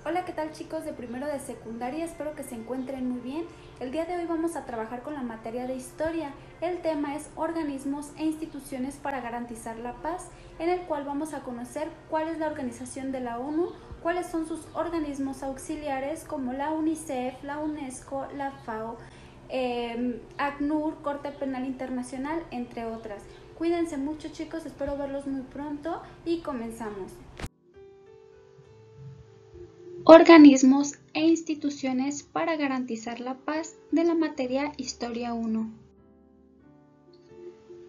Hola, ¿qué tal chicos de primero de secundaria? Espero que se encuentren muy bien. El día de hoy vamos a trabajar con la materia de historia. El tema es organismos e instituciones para garantizar la paz, en el cual vamos a conocer cuál es la organización de la ONU, cuáles son sus organismos auxiliares como la UNICEF, la UNESCO, la FAO, ACNUR, Corte Penal Internacional, entre otras. Cuídense mucho chicos, espero verlos muy pronto y comenzamos. Organismos e instituciones para garantizar la paz de la materia Historia 1.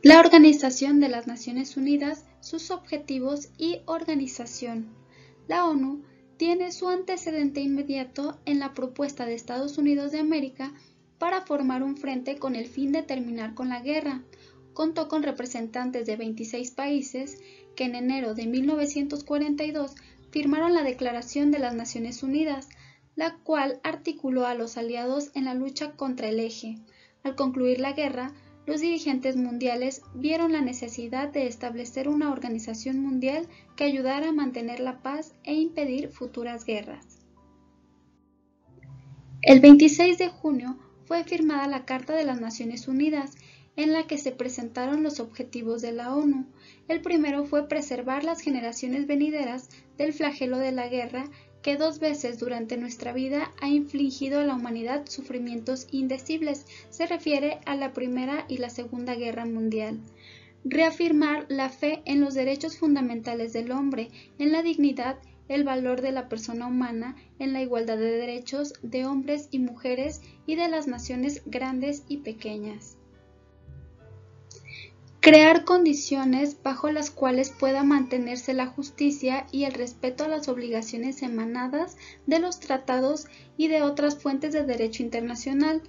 La Organización de las Naciones Unidas, sus objetivos y organización. La ONU tiene su antecedente inmediato en la propuesta de Estados Unidos de América para formar un frente con el fin de terminar con la guerra. Contó con representantes de 26 países que en enero de 1942 firmaron la Declaración de las Naciones Unidas, la cual articuló a los aliados en la lucha contra el Eje. Al concluir la guerra, los dirigentes mundiales vieron la necesidad de establecer una organización mundial que ayudara a mantener la paz e impedir futuras guerras. El 26 de junio fue firmada la Carta de las Naciones Unidas, en la que se presentaron los objetivos de la ONU. El primero fue preservar las generaciones venideras del flagelo de la guerra que 2 veces durante nuestra vida ha infligido a la humanidad sufrimientos indecibles. Se refiere a la Primera y la Segunda Guerra Mundial. Reafirmar la fe en los derechos fundamentales del hombre, en la dignidad, el valor de la persona humana, en la igualdad de derechos de hombres y mujeres y de las naciones grandes y pequeñas. Crear condiciones bajo las cuales pueda mantenerse la justicia y el respeto a las obligaciones emanadas de los tratados y de otras fuentes de derecho internacional.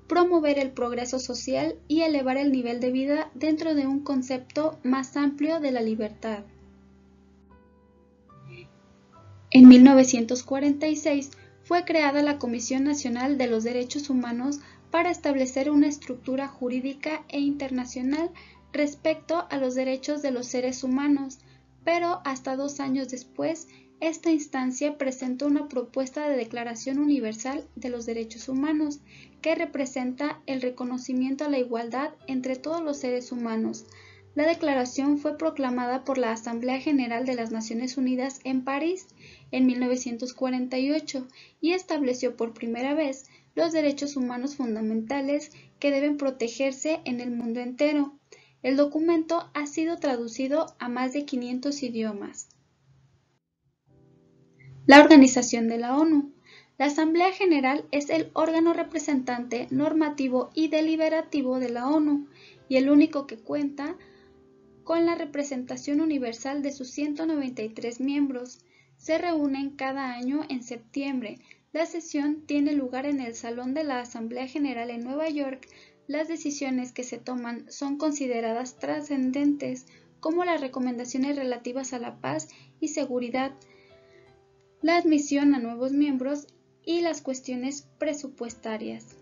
Promover el progreso social y elevar el nivel de vida dentro de un concepto más amplio de la libertad. En 1946 fue creada la Comisión Nacional de los Derechos Humanos para establecer una estructura jurídica e internacional respecto a los derechos de los seres humanos, pero hasta 2 años después, esta instancia presentó una propuesta de Declaración Universal de los Derechos Humanos, que representa el reconocimiento a la igualdad entre todos los seres humanos. La declaración fue proclamada por la Asamblea General de las Naciones Unidas en París en 1948 y estableció por primera vez los derechos humanos fundamentales que deben protegerse en el mundo entero. El documento ha sido traducido a más de 500 idiomas. La organización de la ONU. La Asamblea General es el órgano representante, normativo y deliberativo de la ONU y el único que cuenta con la representación universal de sus 193 miembros. Se reúnen cada año en septiembre. La sesión tiene lugar en el Salón de la Asamblea General en Nueva York. Las decisiones que se toman son consideradas trascendentes, como las recomendaciones relativas a la paz y seguridad, la admisión a nuevos miembros y las cuestiones presupuestarias.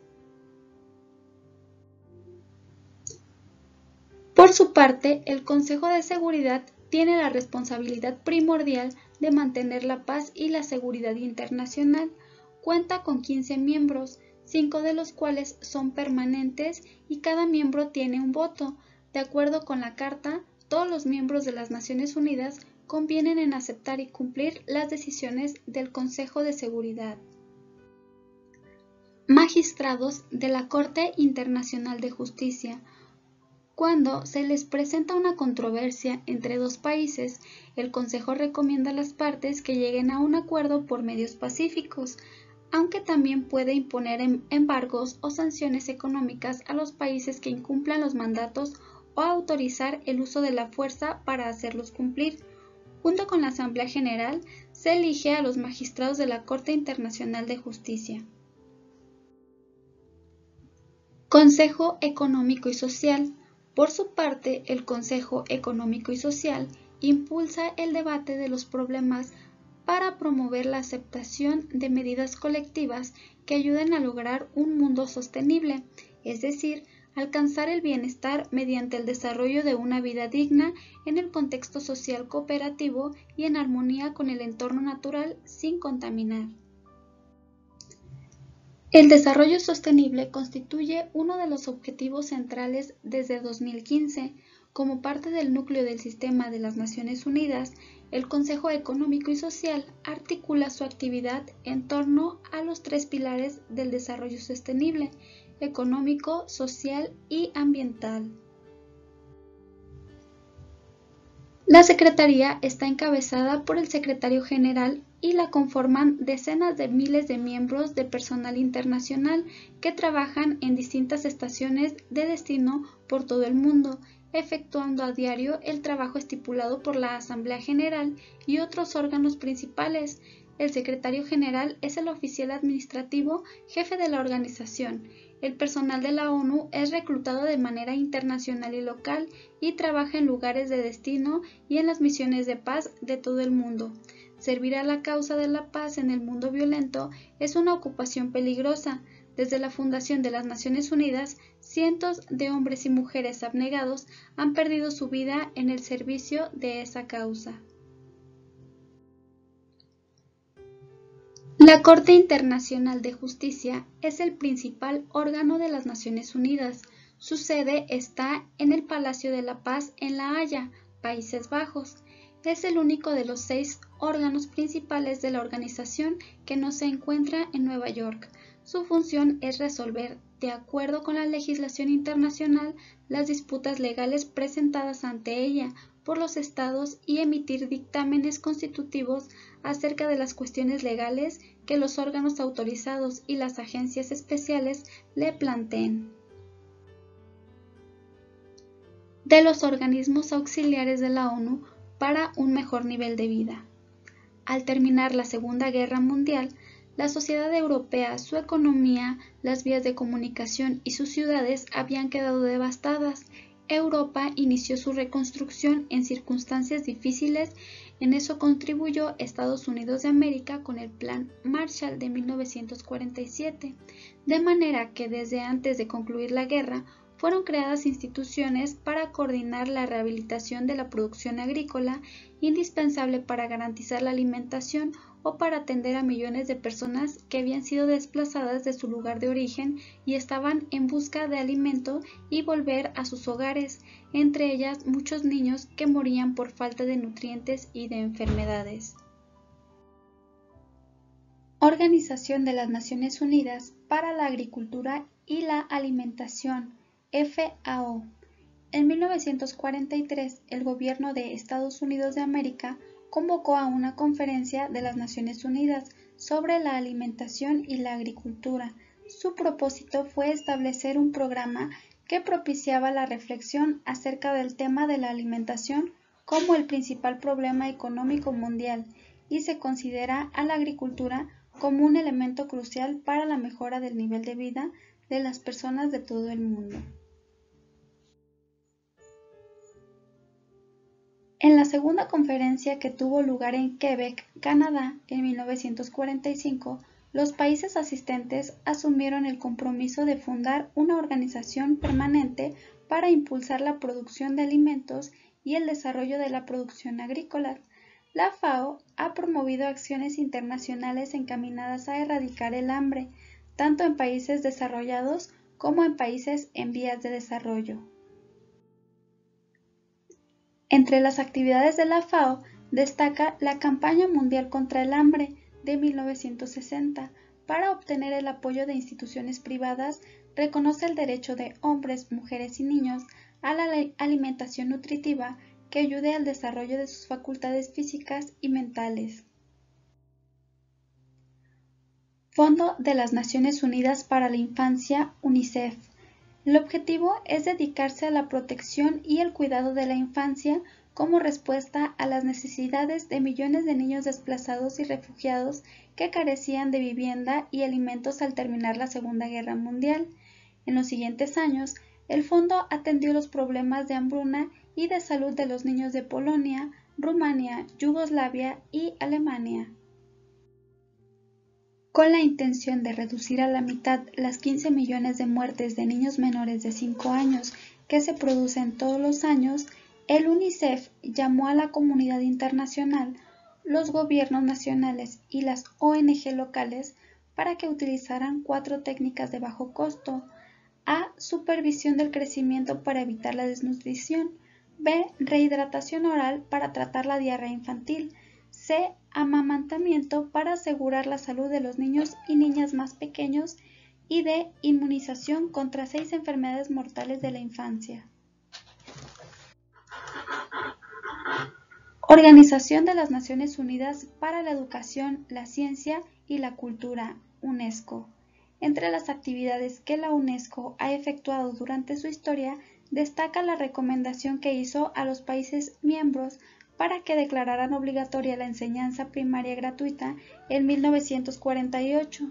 Por su parte, el Consejo de Seguridad tiene la responsabilidad primordial de mantener la paz y la seguridad internacional. Cuenta con 15 miembros, 5 de los cuales son permanentes y cada miembro tiene un voto. De acuerdo con la Carta, todos los miembros de las Naciones Unidas convienen en aceptar y cumplir las decisiones del Consejo de Seguridad. Magistrados de la Corte Internacional de Justicia. Cuando se les presenta una controversia entre 2 países, el Consejo recomienda a las partes que lleguen a un acuerdo por medios pacíficos, aunque también puede imponer embargos o sanciones económicas a los países que incumplan los mandatos o autorizar el uso de la fuerza para hacerlos cumplir. Junto con la Asamblea General, se elige a los magistrados de la Corte Internacional de Justicia. Consejo Económico y Social. Por su parte, el Consejo Económico y Social impulsa el debate de los problemas para promover la aceptación de medidas colectivas que ayuden a lograr un mundo sostenible, es decir, alcanzar el bienestar mediante el desarrollo de una vida digna en el contexto social cooperativo y en armonía con el entorno natural sin contaminar. El desarrollo sostenible constituye uno de los objetivos centrales desde 2015. Como parte del núcleo del Sistema de las Naciones Unidas, el Consejo Económico y Social articula su actividad en torno a los tres pilares del desarrollo sostenible: económico, social y ambiental. La Secretaría está encabezada por el Secretario General y la conforman decenas de miles de miembros de personal internacional que trabajan en distintas estaciones de destino por todo el mundo, efectuando a diario el trabajo estipulado por la Asamblea General y otros órganos principales. El Secretario General es el oficial administrativo jefe de la organización. El personal de la ONU es reclutado de manera internacional y local y trabaja en lugares de destino y en las misiones de paz de todo el mundo. Servir a la causa de la paz en el mundo violento es una ocupación peligrosa. Desde la fundación de las Naciones Unidas, cientos de hombres y mujeres abnegados han perdido su vida en el servicio de esa causa. La Corte Internacional de Justicia es el principal órgano de las Naciones Unidas. Su sede está en el Palacio de la Paz en La Haya, Países Bajos. Es el único de los 6 órganos principales de la organización que no se encuentra en Nueva York. Su función es resolver, de acuerdo con la legislación internacional, las disputas legales presentadas ante ella por los estados y emitir dictámenes constitutivos acerca de las cuestiones legales que los órganos autorizados y las agencias especiales le planteen. De los organismos auxiliares de la ONU para un mejor nivel de vida. Al terminar la Segunda Guerra Mundial, la sociedad europea, su economía, las vías de comunicación y sus ciudades habían quedado devastadas. Europa inició su reconstrucción en circunstancias difíciles. En eso contribuyó Estados Unidos de América con el Plan Marshall de 1947, de manera que desde antes de concluir la guerra fueron creadas instituciones para coordinar la rehabilitación de la producción agrícola, indispensable para garantizar la alimentación o para atender a millones de personas que habían sido desplazadas de su lugar de origen y estaban en busca de alimento y volver a sus hogares, entre ellas muchos niños que morían por falta de nutrientes y de enfermedades. Organización de las Naciones Unidas para la Agricultura y la Alimentación, FAO. En 1943, el gobierno de Estados Unidos de América convocó a una conferencia de las Naciones Unidas sobre la alimentación y la agricultura. Su propósito fue establecer un programa que propiciaba la reflexión acerca del tema de la alimentación como el principal problema económico mundial, y se considera a la agricultura como un elemento crucial para la mejora del nivel de vida de las personas de todo el mundo. En la segunda conferencia, que tuvo lugar en Quebec, Canadá, en 1945, los países asistentes asumieron el compromiso de fundar una organización permanente para impulsar la producción de alimentos y el desarrollo de la producción agrícola. La FAO ha promovido acciones internacionales encaminadas a erradicar el hambre, tanto en países desarrollados como en países en vías de desarrollo. Entre las actividades de la FAO destaca la Campaña Mundial contra el Hambre de 1960. Para obtener el apoyo de instituciones privadas, reconoce el derecho de hombres, mujeres y niños a la alimentación nutritiva que ayude al desarrollo de sus facultades físicas y mentales. Fondo de las Naciones Unidas para la Infancia, UNICEF. El objetivo es dedicarse a la protección y el cuidado de la infancia como respuesta a las necesidades de millones de niños desplazados y refugiados que carecían de vivienda y alimentos al terminar la Segunda Guerra Mundial. En los siguientes años, el fondo atendió los problemas de hambruna y de salud de los niños de Polonia, Rumania, Yugoslavia y Alemania. Con la intención de reducir a la mitad las 15 millones de muertes de niños menores de 5 años que se producen todos los años, el UNICEF llamó a la comunidad internacional, los gobiernos nacionales y las ONG locales para que utilizaran 4 técnicas de bajo costo: A. Supervisión del crecimiento para evitar la desnutrición. B. Rehidratación oral para tratar la diarrea infantil. C. Amamantamiento para asegurar la salud de los niños y niñas más pequeños. Y D. Inmunización contra 6 enfermedades mortales de la infancia. Organización de las Naciones Unidas para la Educación, la Ciencia y la Cultura, UNESCO. Entre las actividades que la UNESCO ha efectuado durante su historia, destaca la recomendación que hizo a los países miembros para que declararan obligatoria la enseñanza primaria gratuita en 1948.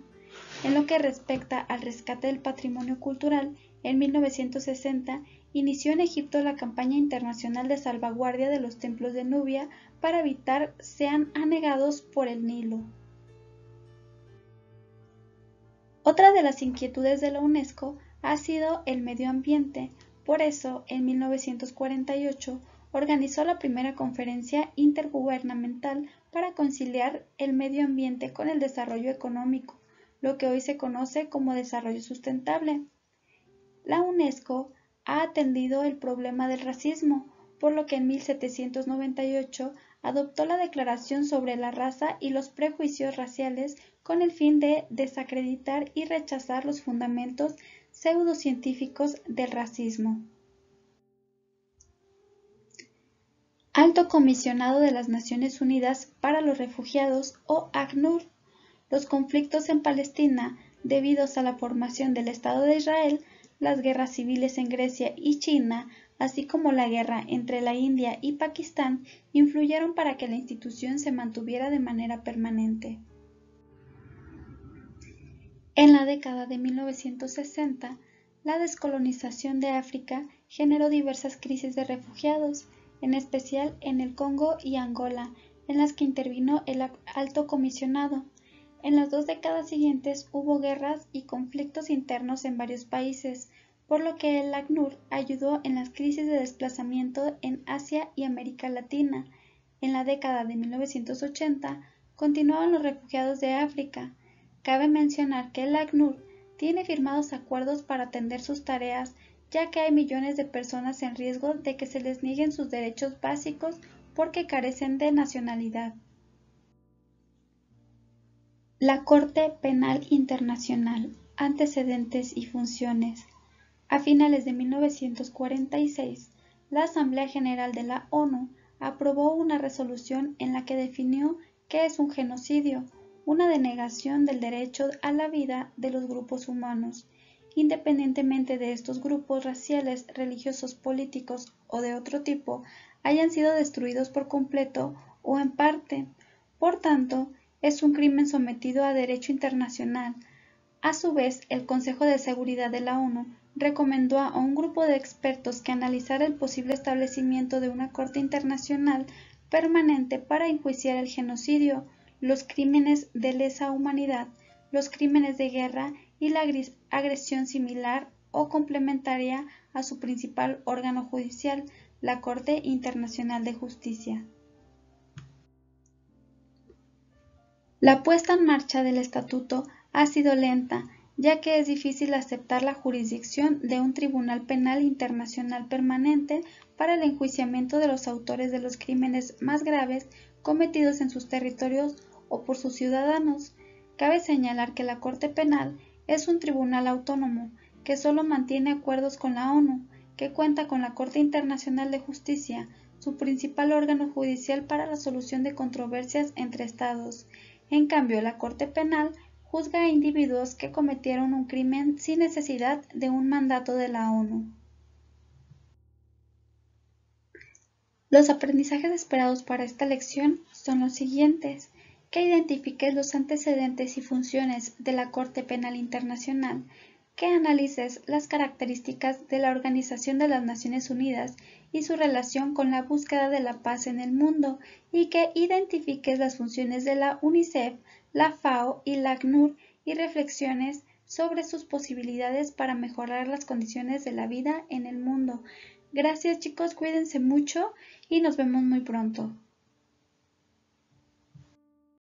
En lo que respecta al rescate del patrimonio cultural, en 1960 inició en Egipto la campaña internacional de salvaguardia de los templos de Nubia para evitar sean anegados por el Nilo. Otra de las inquietudes de la UNESCO ha sido el medio ambiente. Por eso, en 1948, organizó la primera conferencia intergubernamental para conciliar el medio ambiente con el desarrollo económico, lo que hoy se conoce como desarrollo sustentable. La UNESCO ha atendido el problema del racismo, por lo que en 1798 adoptó la Declaración sobre la Raza y los Prejuicios Raciales con el fin de desacreditar y rechazar los fundamentos pseudocientíficos del racismo. Alto Comisionado de las Naciones Unidas para los Refugiados, o ACNUR. Los conflictos en Palestina, debidos a la formación del Estado de Israel, las guerras civiles en Grecia y China, así como la guerra entre la India y Pakistán, influyeron para que la institución se mantuviera de manera permanente. En la década de 1960, la descolonización de África generó diversas crisis de refugiados, en especial en el Congo y Angola, en las que intervino el Alto Comisionado. En las 2 décadas siguientes hubo guerras y conflictos internos en varios países, por lo que el ACNUR ayudó en las crisis de desplazamiento en Asia y América Latina. En la década de 1980 continuaban los refugiados de África. Cabe mencionar que el ACNUR tiene firmados acuerdos para atender sus tareas, ya que hay millones de personas en riesgo de que se les nieguen sus derechos básicos porque carecen de nacionalidad. La Corte Penal Internacional, antecedentes y funciones. A finales de 1946, la Asamblea General de la ONU aprobó una resolución en la que definió qué es un genocidio, una denegación del derecho a la vida de los grupos humanos, independientemente de estos grupos raciales, religiosos, políticos o de otro tipo, hayan sido destruidos por completo o en parte. Por tanto, es un crimen sometido a derecho internacional. A su vez, el Consejo de Seguridad de la ONU recomendó a un grupo de expertos que analizara el posible establecimiento de una Corte Internacional permanente para enjuiciar el genocidio, los crímenes de lesa humanidad, los crímenes de guerra y la agresión similar o complementaria a su principal órgano judicial, la Corte Internacional de Justicia. La puesta en marcha del estatuto ha sido lenta, ya que es difícil aceptar la jurisdicción de un Tribunal Penal Internacional permanente para el enjuiciamiento de los autores de los crímenes más graves cometidos en sus territorios o por sus ciudadanos. Cabe señalar que la Corte Penal es un tribunal autónomo que solo mantiene acuerdos con la ONU, que cuenta con la Corte Internacional de Justicia, su principal órgano judicial para la solución de controversias entre Estados. En cambio, la Corte Penal juzga a individuos que cometieron un crimen sin necesidad de un mandato de la ONU. Los aprendizajes esperados para esta lección son los siguientes: que identifiques los antecedentes y funciones de la Corte Penal Internacional, que analices las características de la Organización de las Naciones Unidas y su relación con la búsqueda de la paz en el mundo y que identifiques las funciones de la UNICEF, la FAO y la ACNUR y reflexiones sobre sus posibilidades para mejorar las condiciones de la vida en el mundo. Gracias chicos, cuídense mucho y nos vemos muy pronto.